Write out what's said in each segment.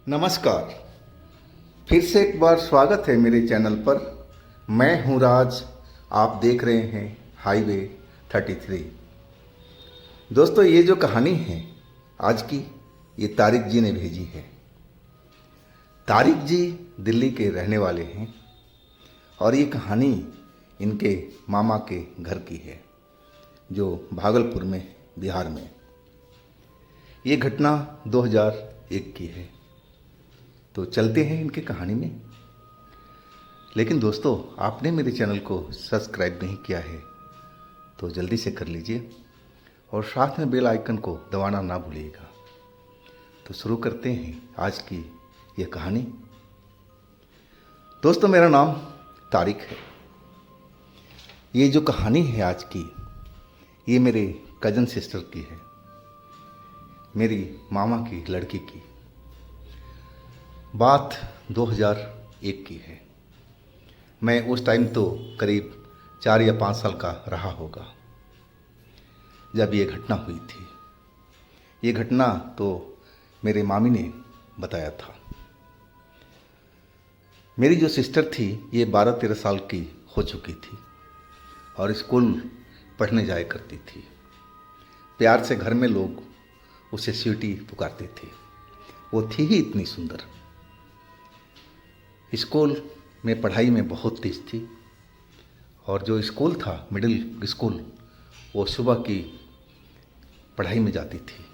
नमस्कार। फिर से एक बार स्वागत है मेरे चैनल पर। मैं हूं राज। आप देख रहे हैं हाईवे 33। दोस्तों, ये जो कहानी है आज की, ये तारिक जी ने भेजी है। तारिक जी दिल्ली के रहने वाले हैं और ये कहानी इनके मामा के घर की है जो भागलपुर में, बिहार में। ये घटना 2001 की है। तो चलते हैं इनकी कहानी में। लेकिन दोस्तों, आपने मेरे चैनल को सब्सक्राइब नहीं किया है तो जल्दी से कर लीजिए और साथ में बेल आइकन को दबाना ना भूलिएगा। तो शुरू करते हैं आज की ये कहानी। दोस्तों, मेरा नाम तारिक है। ये जो कहानी है आज की, ये मेरे कज़न सिस्टर की है, मेरी मामा की लड़की की। बात 2001 की है। मैं उस टाइम तो करीब 4 या 5 साल का रहा होगा जब ये घटना हुई थी। ये घटना तो मेरे मामी ने बताया था। मेरी जो सिस्टर थी ये 12-13 साल की हो चुकी थी और स्कूल पढ़ने जाया करती थी। प्यार से घर में लोग उसे स्वीटी पुकारते थे। वो थी ही इतनी सुंदर। स्कूल में पढ़ाई में बहुत तेज थी और जो स्कूल था, मिडिल स्कूल, वो सुबह की पढ़ाई में जाती थी।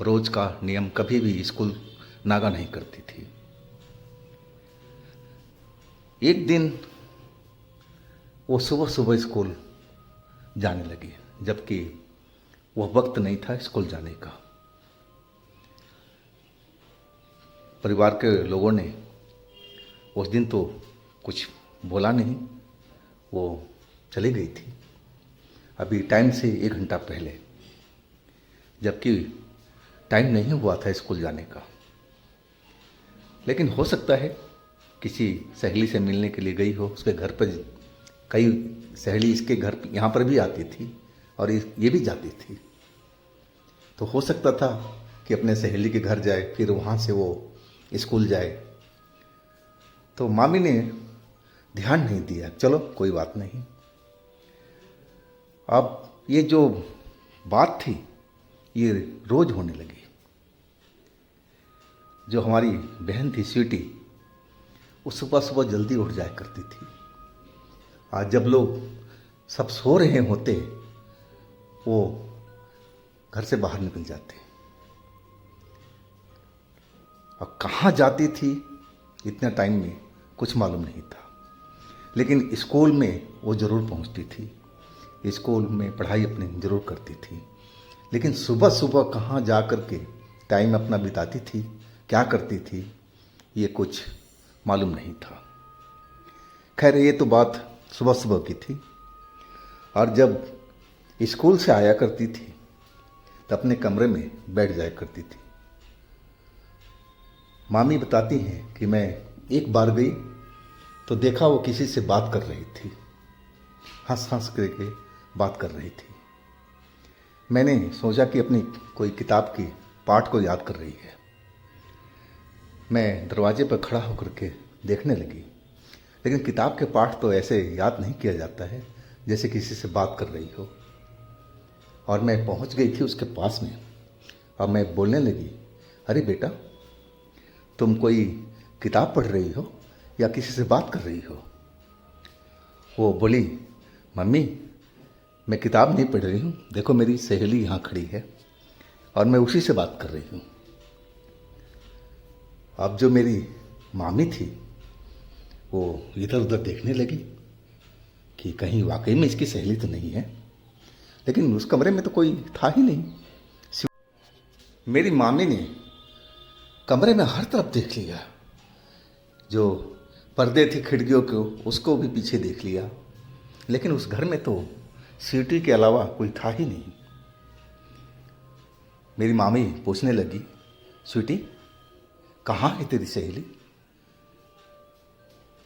रोज़ का नियम, कभी भी स्कूल नागा नहीं करती थी। एक दिन वो सुबह सुबह स्कूल जाने लगी, जबकि वह वक्त नहीं था स्कूल जाने का। परिवार के लोगों ने उस दिन तो कुछ बोला नहीं, वो चली गई थी अभी टाइम से 1 घंटा पहले, जबकि टाइम नहीं हुआ था स्कूल जाने का। लेकिन हो सकता है किसी सहेली से मिलने के लिए गई हो। उसके घर पर कई सहेली इसके घर यहाँ पर भी आती थी और ये भी जाती थी। तो हो सकता था कि अपने सहेली के घर जाए, फिर वहाँ से वो स्कूल जाए। तो मामी ने ध्यान नहीं दिया। चलो कोई बात नहीं। अब ये जो बात थी ये रोज होने लगी। जो हमारी बहन थी स्वीटी, वो सुबह सुबह जल्दी उठ जाया करती थी। आज जब लोग सब सो रहे होते, वो घर से बाहर निकल जाते। अब कहाँ जाती थी इतने टाइम में कुछ मालूम नहीं था, लेकिन स्कूल में वो ज़रूर पहुंचती थी। स्कूल में पढ़ाई अपनी ज़रूर करती थी। लेकिन सुबह सुबह कहाँ जा कर के टाइम अपना बिताती थी, क्या करती थी, ये कुछ मालूम नहीं था। खैर, ये तो बात सुबह सुबह की थी। और जब स्कूल से आया करती थी तो अपने कमरे में बैठ जाया करती थी। मामी बताती हैं कि मैं एक बार गई तो देखा वो किसी से बात कर रही थी, हंस हंस करके बात कर रही थी। मैंने सोचा कि अपनी कोई किताब की पाठ को याद कर रही है। मैं दरवाजे पर खड़ा होकर के देखने लगी, लेकिन किताब के पाठ तो ऐसे याद नहीं किया जाता है जैसे किसी से बात कर रही हो। और मैं पहुंच गई थी उसके पास में और मैं बोलने लगी, अरे बेटा, तुम कोई किताब पढ़ रही हो या किसी से बात कर रही हो? वो बोली, मम्मी, मैं किताब नहीं पढ़ रही हूँ, देखो मेरी सहेली यहाँ खड़ी है और मैं उसी से बात कर रही हूँ। अब जो मेरी मामी थी वो इधर उधर देखने लगी कि कहीं वाकई में इसकी सहेली तो नहीं है, लेकिन उस कमरे में तो कोई था ही नहीं। मेरी मामी ने कमरे में हर तरफ देख लिया, जो पर्दे थे खिड़कियों के उसको भी पीछे देख लिया, लेकिन उस घर में तो स्वीटी के अलावा कोई था ही नहीं। मेरी मामी पूछने लगी, स्वीटी, कहाँ है तेरी सहेली?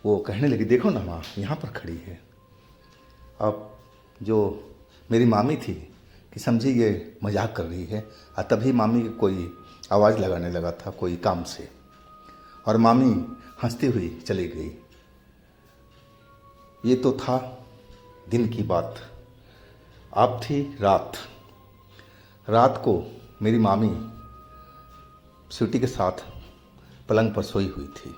वो कहने लगी, देखो ना माँ, यहाँ पर खड़ी है। अब जो मेरी मामी थी कि समझी ये मजाक कर रही है, और तभी मामी के कोई आवाज़ लगाने लगा था कोई काम से, और मामी हंसती हुई चली गई। ये तो था दिन की बात। अब थी रात। रात को मेरी मामी स्वीटी के साथ पलंग पर सोई हुई थी।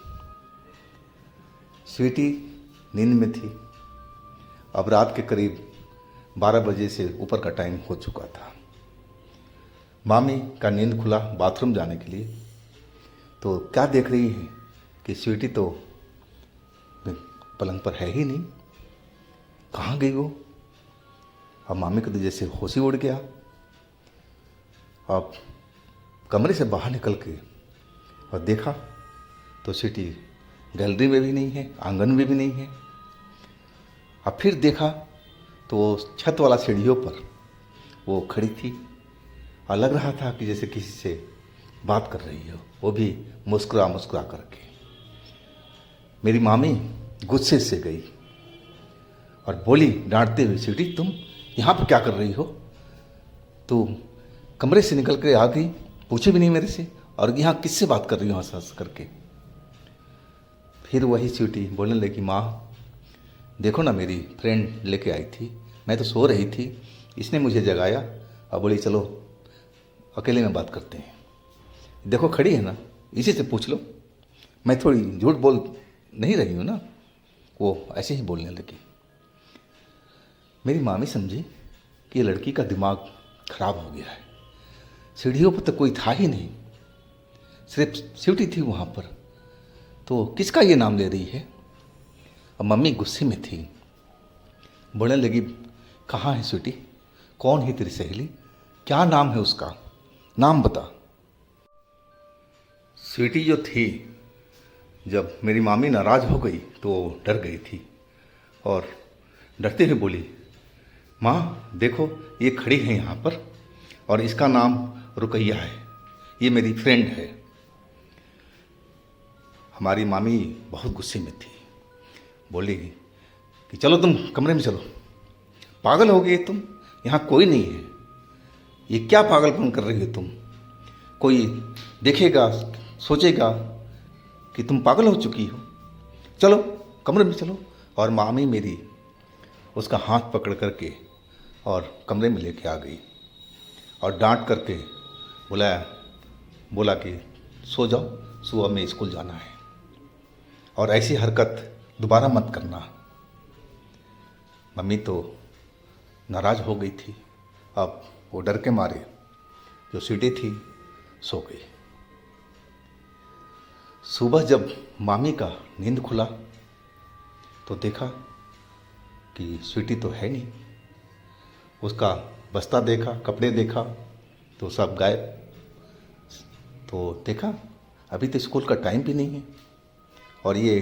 स्वीटी नींद में थी। अब रात के करीब 12 बजे से ऊपर का टाइम हो चुका था। मामी का नींद खुला बाथरूम जाने के लिए, तो क्या देख रही है कि स्वीटी तो पलंग पर है ही नहीं। कहाँ गई वो? अब मामी को तो जैसे होश ही उड़ गया। अब कमरे से बाहर निकल के और देखा तो स्वीटी गैलरी में भी नहीं है, आंगन में भी नहीं है। अब फिर देखा तो छत वाला सीढ़ियों पर वो खड़ी थी और लग रहा था कि जैसे किसी से बात कर रही हो, वो भी मुस्कुरा मुस्कुरा करके। मेरी मामी गुस्से से गई और बोली डांटते हुए, स्वीटी तुम यहाँ पर क्या कर रही हो? तो कमरे से निकल कर आ गई, पूछे भी नहीं मेरे से, और यहाँ किससे बात कर रही हो हंस हंस करके। फिर वही स्वीटी बोलने लगी, माँ देखो ना, मेरी फ्रेंड लेके आई थी, मैं तो सो रही थी, इसने मुझे जगाया और बोली चलो अकेले में बात करते हैं। देखो खड़ी है ना, इसी से पूछ लो, मैं थोड़ी झूठ बोल नहीं रही हूँ ना। वो ऐसे ही बोलने लगी। मेरी मामी समझी कि ये लड़की का दिमाग खराब हो गया है। सीढ़ियों पर तो कोई था ही नहीं, सिर्फ स्वीटी थी वहाँ पर, तो किसका ये नाम ले रही है? अब मम्मी गुस्से में थी, बोलने लगी, कहाँ है स्वीटी? कौन है तेरी सहेली? क्या नाम है उसका? नाम बता। स्वीटी जो थी, जब मेरी मामी नाराज़ हो गई तो डर गई थी और डरते हुए बोली, माँ देखो ये खड़ी है यहाँ पर और इसका नाम रुकैया है, ये मेरी फ्रेंड है। हमारी मामी बहुत गुस्से में थी, बोली कि चलो तुम कमरे में चलो, पागल हो गए तुम, यहाँ कोई नहीं है। ये क्या पागलपन कर रही हो तुम? कोई देखेगा सोचेगा कि तुम पागल हो चुकी हो, चलो कमरे में चलो। और मामी मेरी उसका हाथ पकड़ करके और कमरे में लेके आ गई और डांट करके बोला कि सो जाओ, सुबह में स्कूल जाना है और ऐसी हरकत दोबारा मत करना। मम्मी तो नाराज़ हो गई थी। अब वो डर के मारे जो स्वीटी थी सो गई। सुबह जब मामी का नींद खुला तो देखा कि स्वीटी तो है नहीं। उसका बस्ता देखा, कपड़े देखा तो सब गायब। तो देखा अभी तो स्कूल का टाइम भी नहीं है और ये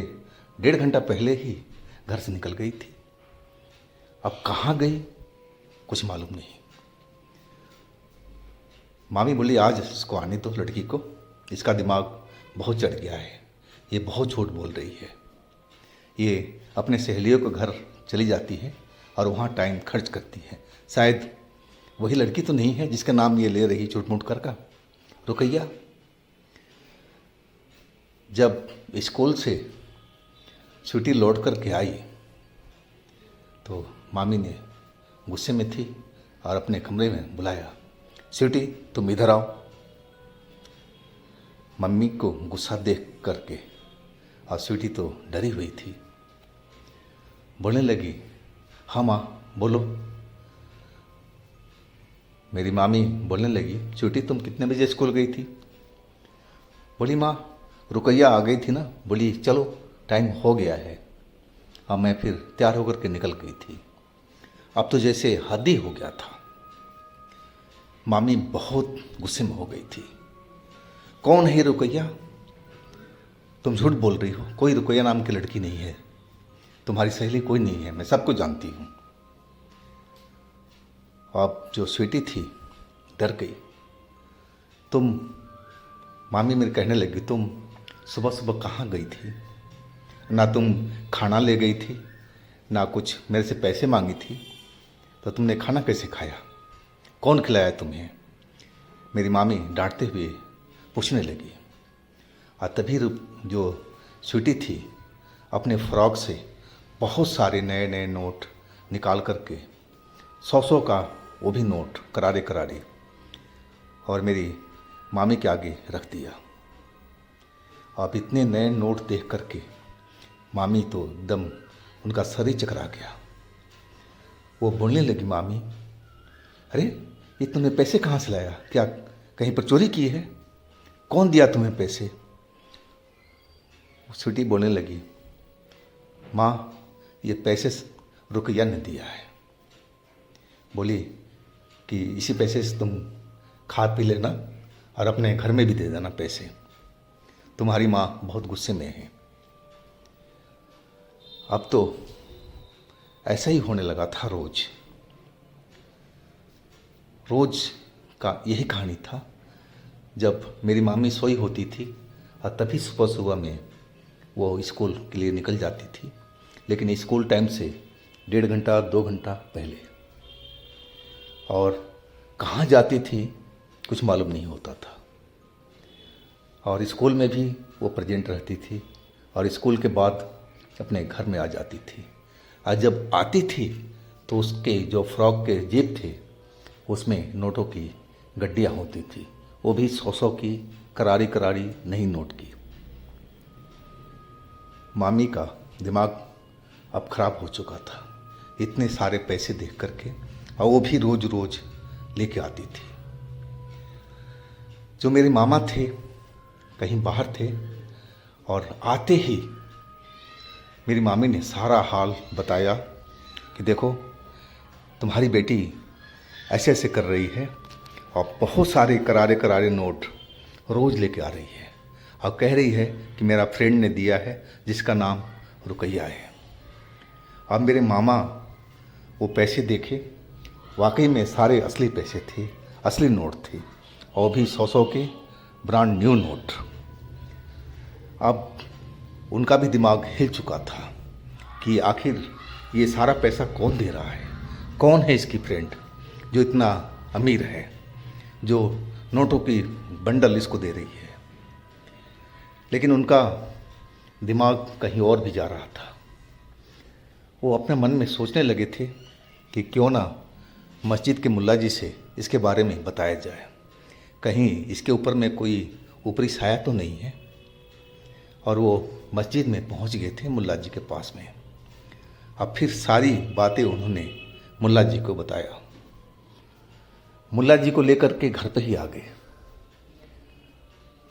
1.5 घंटा पहले ही घर से निकल गई थी। अब कहाँ गई कुछ मालूम नहीं। मामी बोली, आज इसको आने दो लड़की को, इसका दिमाग बहुत चढ़ गया है, ये बहुत झूठ बोल रही है। ये अपने सहेलियों को घर चली जाती है और वहाँ टाइम खर्च करती है। शायद वही लड़की तो नहीं है जिसका नाम ये ले रही झूठ मूठ कर का, रुकैया। जब स्कूल से छुट्टी लौट कर के आई तो मामी ने गुस्से में थी और अपने कमरे में बुलाया, स्वीटी तुम इधर आओ। मम्मी को गुस्सा देख करके और स्वीटी तो डरी हुई थी, बोलने लगी, हाँ माँ बोलो। मेरी मामी बोलने लगी, स्वीटी तुम कितने बजे स्कूल गई थी? बोली, माँ रुकैया आ गई थी ना, बोली चलो टाइम हो गया है। अब मैं फिर तैयार होकर के निकल गई थी। अब तो जैसे हद ही हो गया था। मामी बहुत गुस्से में हो गई थी। कौन है रुकैया? तुम झूठ बोल रही हो, कोई रुकैया नाम की लड़की नहीं है, तुम्हारी सहेली कोई नहीं है, मैं सबको जानती हूँ। अब जो स्वीटी थी डर गई। मामी मेरी कहने लगी, तुम सुबह सुबह कहाँ गई थी? ना तुम खाना ले गई थी, ना कुछ मेरे से पैसे मांगी थी, तो तुमने खाना कैसे खाया? कौन खिलाया तुम्हें? मेरी मामी डांटते हुए पूछने लगी। और तभी जो स्वीटी थी अपने फ्रॉक से बहुत सारे नए नए नोट निकाल करके 100 का वो भी नोट करारे करारे और मेरी मामी के आगे रख दिया। अब इतने नए नोट देख करके मामी तो एकदम उनका सर ही चकरा गया। वो बोलने लगी, मामी अरे ये तुमने पैसे कहाँ से लाया? क्या कहीं पर चोरी की है? कौन दिया तुम्हें पैसे? स्वीटी बोलने लगी, माँ ये पैसे रुकैया ने दिया है। बोली कि इसी पैसे से तुम खा पी लेना और अपने घर में भी दे देना पैसे। तुम्हारी माँ बहुत गुस्से में है। अब तो ऐसा ही होने लगा था। रोज का यही कहानी था। जब मेरी मामी सोई होती थी और तभी सुबह सुबह में वो स्कूल के लिए निकल जाती थी, लेकिन स्कूल टाइम से 1.5 घंटा 2 घंटा पहले। और कहाँ जाती थी कुछ मालूम नहीं होता था। और स्कूल में भी वो प्रेजेंट रहती थी और स्कूल के बाद अपने घर में आ जाती थी। और जब आती थी तो उसके जो फ्रॉक के जेब थे उसमें नोटों की गड्डियाँ होती थी, वो भी 100 की करारी करारी नई नोट की। मामी का दिमाग अब खराब हो चुका था इतने सारे पैसे देख करके, और वो भी रोज रोज लेके आती थी। जो मेरे मामा थे कहीं बाहर थे और आते ही मेरी मामी ने सारा हाल बताया कि देखो तुम्हारी बेटी ऐसे ऐसे कर रही है और बहुत सारे करारे करारे नोट रोज़ लेके आ रही है और कह रही है कि मेरा फ्रेंड ने दिया है जिसका नाम रुकैया है। अब मेरे मामा वो पैसे देखे, वाकई में सारे असली पैसे थे, असली नोट थे और भी 100 के ब्रांड न्यू नोट। अब उनका भी दिमाग हिल चुका था कि आखिर ये सारा पैसा कौन दे रहा है, कौन है इसकी फ्रेंड जो इतना अमीर है, जो नोटों की बंडल इसको दे रही है। लेकिन उनका दिमाग कहीं और भी जा रहा था। वो अपने मन में सोचने लगे थे कि क्यों ना मस्जिद के मुल्ला जी से इसके बारे में बताया जाए, कहीं इसके ऊपर में कोई ऊपरी साया तो नहीं है। और वो मस्जिद में पहुंच गए थे मुल्ला जी के पास में। अब फिर सारी बातें उन्होंने मुल्ला जी को बताया। मुल्ला जी को लेकर के घर पे ही आ गए।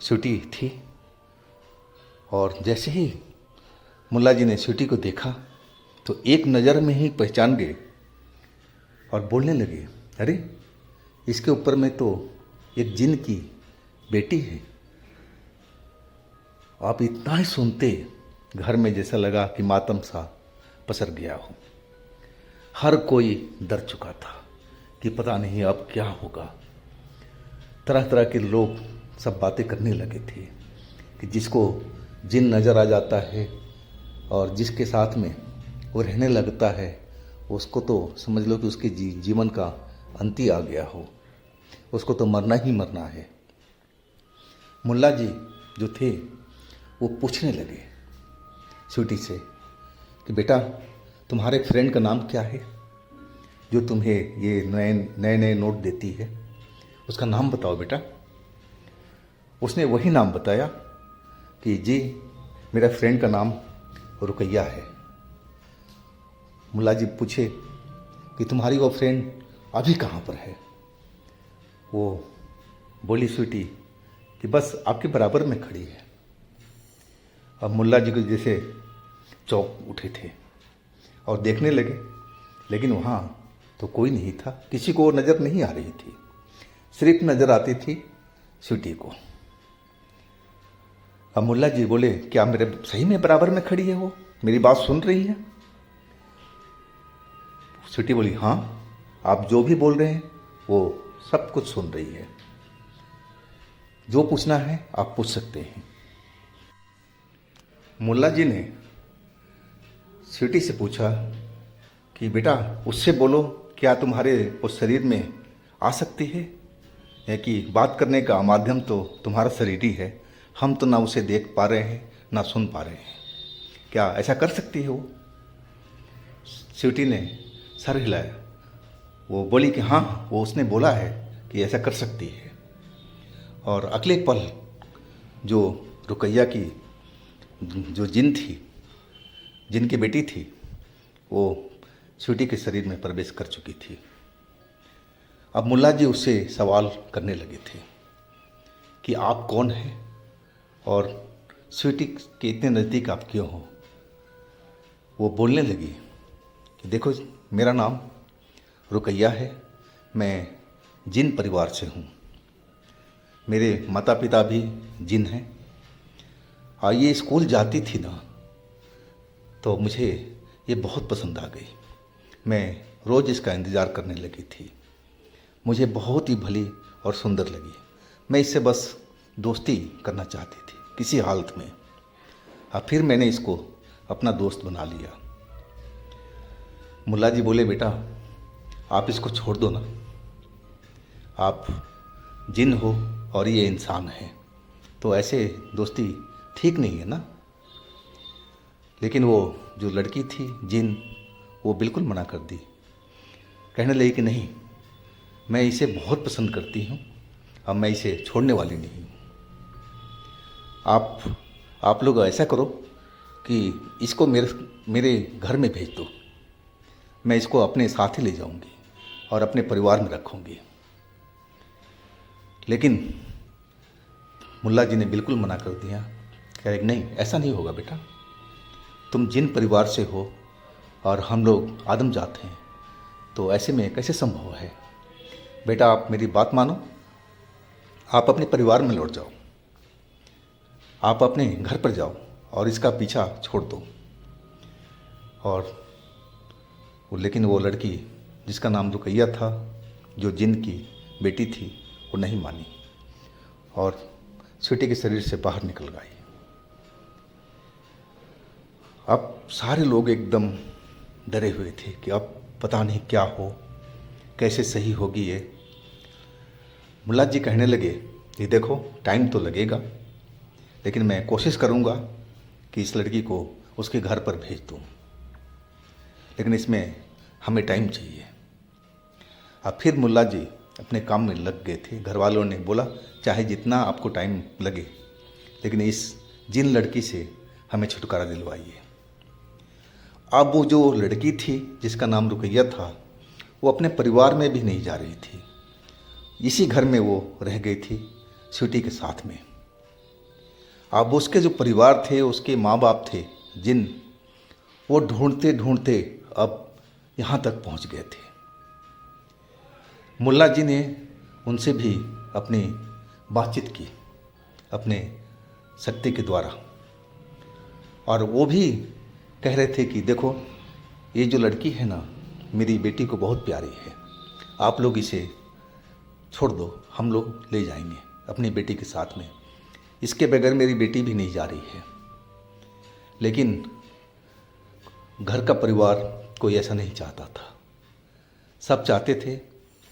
स्वीटी थी और जैसे ही मुल्ला जी ने स्वीटी को देखा तो एक नज़र में ही पहचान गए और बोलने लगे, अरे इसके ऊपर में तो एक जिन की बेटी है। आप इतना ही सुनते घर में जैसा लगा कि मातम सा पसर गया हो। हर कोई डर चुका था कि पता नहीं अब क्या होगा। तरह तरह के लोग सब बातें करने लगे थे कि जिसको जिन नज़र आ जाता है और जिसके साथ में वो रहने लगता है उसको तो समझ लो कि उसके जीवन का अंत ही आ गया हो, उसको तो मरना ही मरना है। मुल्ला जी जो थे वो पूछने लगे स्वीटी से कि बेटा तुम्हारे फ्रेंड का नाम क्या है जो तुम्हें ये नए नए नोट देती है, उसका नाम बताओ बेटा। उसने वही नाम बताया कि जी मेरा फ्रेंड का नाम रुकैया है। मुल्ला जी पूछे कि तुम्हारी वो फ्रेंड अभी कहाँ पर है? वो बोली स्वीटी कि बस आपके बराबर में खड़ी है। अब मुल्ला जी को जैसे चौंक उठे थे और देखने लगे, लेकिन वहाँ तो कोई नहीं था, किसी को नज़र नहीं आ रही थी, सिर्फ नज़र आती थी स्वीटी को। अब मुल्ला जी बोले, क्या मेरे सही में बराबर में खड़ी है, वो मेरी बात सुन रही है? स्वीटी बोली, हाँ आप जो भी बोल रहे हैं वो सब कुछ सुन रही है, जो पूछना है आप पूछ सकते हैं। मुल्ला जी ने स्वीटी से पूछा कि बेटा उससे बोलो क्या तुम्हारे उस शरीर में आ सकती है है कि बात करने का माध्यम तो तुम्हारा शरीर ही है, हम तो ना उसे देख पा रहे हैं ना सुन पा रहे हैं, क्या ऐसा कर सकती है वो? स्वीटी ने सर हिलाया। वो बोली कि हाँ, वो उसने बोला है कि ऐसा कर सकती है। और अगले पल जो रुकैया की जो जिन थी, जिन की बेटी थी, वो स्वीटी के शरीर में प्रवेश कर चुकी थी। अब मुल्ला जी उससे सवाल करने लगे थे कि आप कौन हैं और स्वीटी के इतने नज़दीक आप क्यों हो? वो बोलने लगी कि देखो, मेरा नाम रुकैया है, मैं जिन परिवार से हूँ, मेरे माता पिता भी जिन हैं, और ये स्कूल जाती थी ना तो मुझे ये बहुत पसंद आ गई। मैं रोज़ इसका इंतज़ार करने लगी थी, मुझे बहुत ही भली और सुंदर लगी। मैं इससे बस दोस्ती करना चाहती थी किसी हालत में, और फिर मैंने इसको अपना दोस्त बना लिया। मुल्ला जी बोले, बेटा आप इसको छोड़ दो ना, आप जिन हो और ये इंसान है, तो ऐसे दोस्ती ठीक नहीं है ना। लेकिन वो जो लड़की थी जिन, वो बिल्कुल मना कर दी। कहने लगी कि नहीं, मैं इसे बहुत पसंद करती हूँ, अब मैं इसे छोड़ने वाली नहीं हूँ। आप लोग ऐसा करो कि इसको मेरे घर में भेज दो, मैं इसको अपने साथ ही ले जाऊंगी और अपने परिवार में रखूंगी। लेकिन मुल्ला जी ने बिल्कुल मना कर दिया। कह रहे नहीं, ऐसा नहीं होगा बेटा, तुम जिन परिवार से हो और हम लोग आदम जात हैं, तो ऐसे में कैसे संभव है? बेटा आप मेरी बात मानो, आप अपने परिवार में लौट जाओ, आप अपने घर पर जाओ और इसका पीछा छोड़ दो। लेकिन वो लड़की जिसका नाम रुकैया था, जो जिन की बेटी थी, वो नहीं मानी और स्वीटी के शरीर से बाहर निकल गई। अब सारे लोग एकदम डरे हुए थे कि अब पता नहीं क्या हो, कैसे सही होगी ये। मुल्ला जी कहने लगे, ये देखो टाइम तो लगेगा, लेकिन मैं कोशिश करूँगा कि इस लड़की को उसके घर पर भेज दूँ, लेकिन इसमें हमें टाइम चाहिए। अब फिर मुल्ला जी अपने काम में लग गए थे। घर वालों ने बोला, चाहे जितना आपको टाइम लगे, लेकिन इस जिन लड़की से हमें छुटकारा दिलवाइए। अब वो जो लड़की थी जिसका नाम रुकैया था, वो अपने परिवार में भी नहीं जा रही थी, इसी घर में वो रह गई थी स्वीटी के साथ में। अब उसके जो परिवार थे, उसके माँ बाप थे जिन, वो ढूंढते ढूंढते अब यहाँ तक पहुँच गए थे। मुल्ला जी ने उनसे भी अपनी बातचीत की अपने शक्ति के द्वारा, और वो भी कह रहे थे कि देखो, ये जो लड़की है ना, मेरी बेटी को बहुत प्यारी है, आप लोग इसे छोड़ दो, हम लोग ले जाएंगे अपनी बेटी के साथ में, इसके बगैर मेरी बेटी भी नहीं जा रही है। लेकिन घर का परिवार कोई ऐसा नहीं चाहता था, सब चाहते थे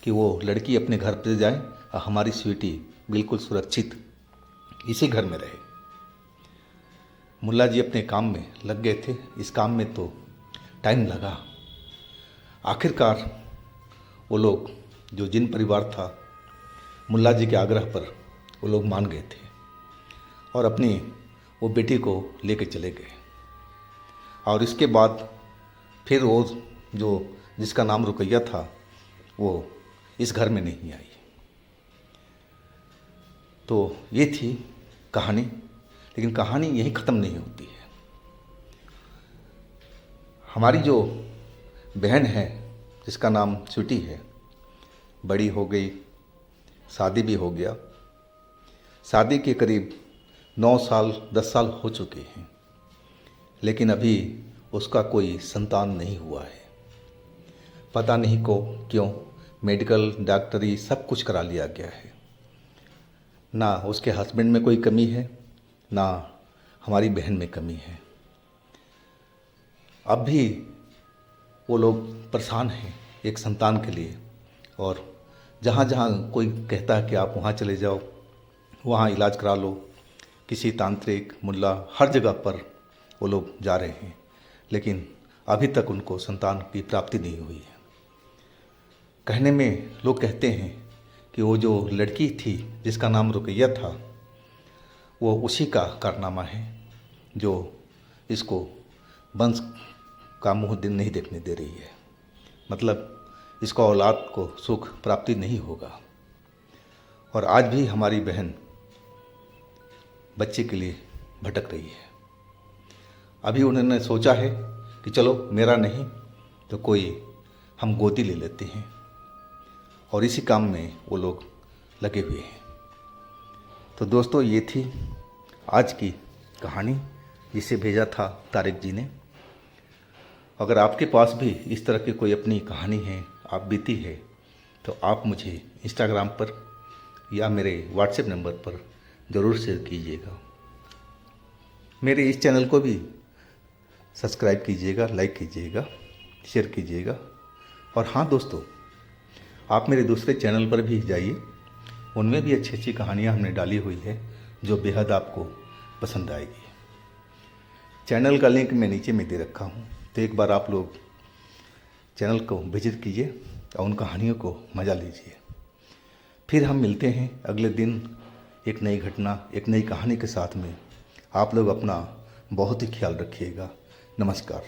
कि वो लड़की अपने घर पर जाए और हमारी स्वीटी बिल्कुल सुरक्षित इसी घर में रहे। मुल्ला जी अपने काम में लग गए थे। इस काम में तो टाइम लगा। आखिरकार वो लोग, जो जिन परिवार था, मुल्ला जी के आग्रह पर वो लोग मान गए थे और अपनी वो बेटी को लेके चले गए। और इसके बाद फिर वो जो जिसका नाम रुकैया था, वो इस घर में नहीं आई। तो ये थी कहानी, लेकिन कहानी यहीं ख़त्म नहीं होती है। हमारी जो बहन है जिसका नाम स्वीटी है, बड़ी हो गई, शादी भी हो गया। शादी के करीब 9 साल 10 साल हो चुके हैं, लेकिन अभी उसका कोई संतान नहीं हुआ है। पता नहीं क्यों मेडिकल, डॉक्टरी सब कुछ करा लिया गया है। ना उसके हस्बैंड में कोई कमी है, ना हमारी बहन में कमी है। अब भी वो लोग परेशान हैं एक संतान के लिए, और जहाँ जहाँ कोई कहता है कि आप वहाँ चले जाओ, वहाँ इलाज करा लो, किसी तांत्रिक मुल्ला, हर जगह पर वो लोग जा रहे हैं, लेकिन अभी तक उनको संतान की प्राप्ति नहीं हुई है। कहने में लोग कहते हैं कि वो जो लड़की थी जिसका नाम रुकैया था, वो उसी का कारनामा है जो इसको वंश का मुँह दिन नहीं देखने दे रही है। मतलब इसका औलाद को सुख प्राप्ति नहीं होगा। और आज भी हमारी बहन बच्चे के लिए भटक रही है। अभी उन्होंने सोचा है कि चलो मेरा नहीं तो कोई हम गोदी ले लेते हैं, और इसी काम में वो लोग लगे हुए हैं। तो दोस्तों, ये थी आज की कहानी जिसे भेजा था तारिक जी ने। अगर आपके पास भी इस तरह की कोई अपनी कहानी है, आप बीती है, तो आप मुझे इंस्टाग्राम पर या मेरे व्हाट्सएप नंबर पर ज़रूर शेयर कीजिएगा। मेरे इस चैनल को भी सब्सक्राइब कीजिएगा, लाइक कीजिएगा, शेयर कीजिएगा। और हाँ दोस्तों, आप मेरे दूसरे चैनल पर भी जाइए, उनमें भी अच्छी अच्छी कहानियाँ हमने डाली हुई है जो बेहद आपको पसंद आएगी। चैनल का लिंक मैं नीचे में दे रखा हूँ, तो एक बार आप लोग चैनल को विजिट कीजिए और उन कहानियों को मज़ा लीजिए। फिर हम मिलते हैं अगले दिन एक नई घटना, एक नई कहानी के साथ में। आप लोग अपना बहुत ही ख्याल रखिएगा। नमस्कार।